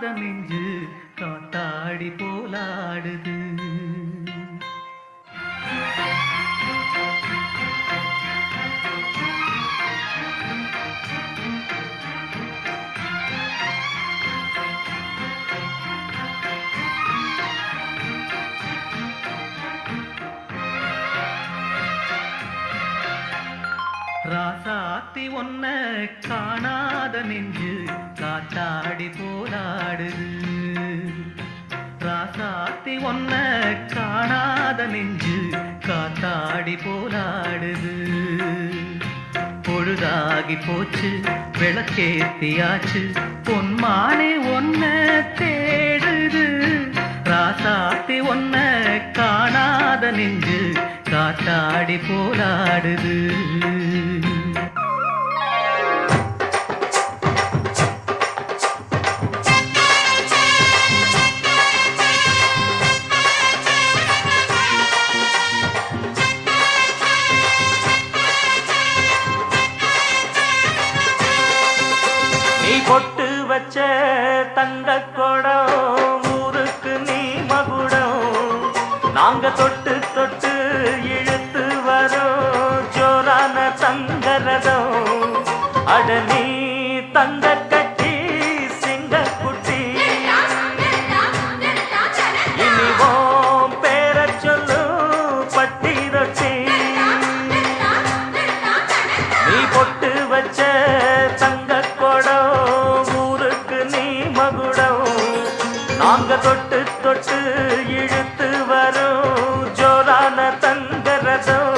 காணாத நெஞ்சு காத்தாடி போலாடுது. ராசாத்தி ஒன்ன காணாத நெஞ்சு காத்தாடி போலாடுது. ராசாத்தி ஒன்ன காணாத நெஞ்சு காத்தாடி போலாடுது. பொழுதாகி போச்சு விளக்கேத்தியாச்சு பொன்மானே ஒன்ன தேடுது. ராசாத்தி ஒன்ன காணாத நெஞ்சு காத்தாடி போலாடுது. நீ பொட்டு வச்ச தங்க கொடம் ஊருக்கு நீ மகுடம். நாங்க தொட்டு தொட்டு இழுத்து வரோம் ஜோரான தங்கரதம். அட நீ தங்க கட்டி சிங்க குட்டி இனிவோம் பேர சொல்லு பட்டி ரொட்டி. நீ பொட்டு வச்ச தங்க கொடம் ஊருக்கு நீ மகுடம். நாங்க தொட்டு தொட்டு இழுத்து வரும் ஜோரான தங்கரதம்.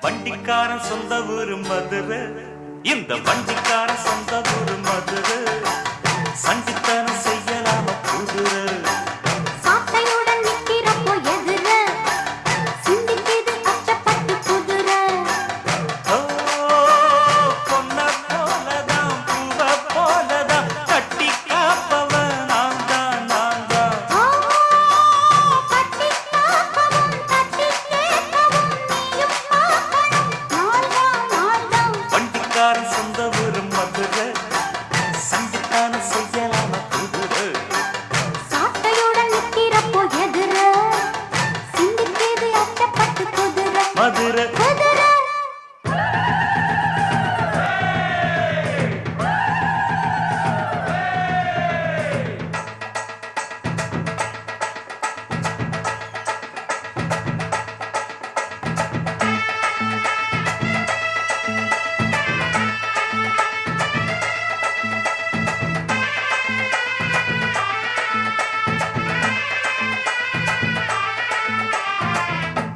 வண்டிக்காரன் சொந்த ஊரு மதுரை. இந்த வண்டிக்காரன் சொந்த ஊரு மதுரை. சண்டித்தனம் செய்யலாம குதிரை. சாட்டையுடன் நிக்கிறப்போ எதிர சிந்திக்குது அச்சப்பட்டு குதிரை. பொன்ன போலதான் பூவ போலதான் கட்டி காப்பவன் நான் தான் நான் தான். கட்டி காப்பவும் கட்டி கேட்கவும் நீயும் பார்க்கணும். நாள்தான் வண்டிக்காரன் சொந்த ஊரு மதுரை. சண்டித்தனம் செய்யலாம குதிரை. சாட்டையுடன் நிக்கிறப்போ எதிர சிந்திக்குது அச்சப்பட்டு குதிரை. மதுரை குதிரை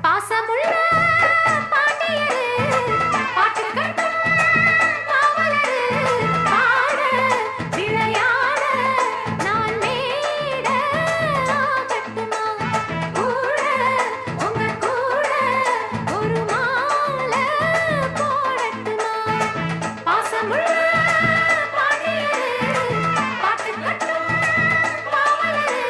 பாசமுள்ள பாண்டியரு பாட்டு கட்டும் காவலரு. பாட விளையாட நான் மேட கட்டுமா கூட உங்க கூட ஒரு மாலை போடட்டுமா. பாசமுள்ள பாண்டியரு பாட்டு கட்டும் காவலரு.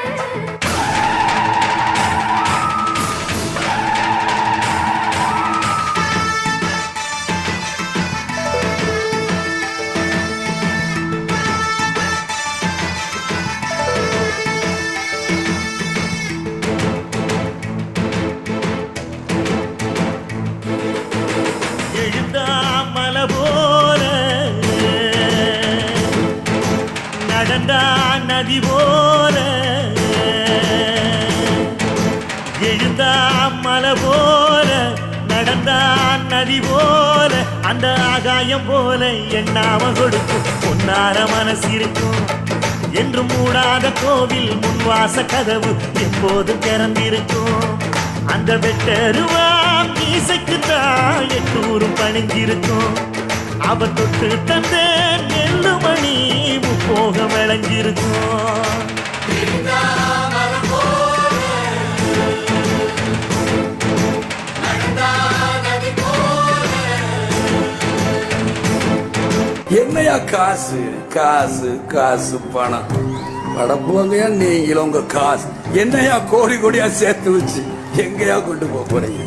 எழுந்தாமல போல நடந்தா நதி போல. எழுந்தாமல போல நடந்தா நதி போல அந்த ஆகாயம் போல எண்ணாம கொடுக்கும் பொன்னார மனசு இருக்கும் என்று மூடாத கோவில் முன்வாச கதவு எப்போதும் திறந்திருக்கும் அந்த வெட்டருவாம் மீசைக்கு தான் எட்டூரும் பணிஞ்சிருக்கும் அவ தொட்டு தந்த நெல்லுமணி முப்போக விளைஞ்சிருக்கும் என்னையா காசு காசு காசு பணம் படப்போங்கயா நீங்களும் உங்க காசு என்னையா கோடி கோடியா சேர்த்து வச்சு எங்கயா கொண்டு போக போறீங்க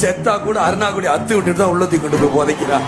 செத்தா கூட அருணா கூட அத்து விட்டுட்டு தான் உள்ளத்தி கொண்டு போய் புதைக்கிறா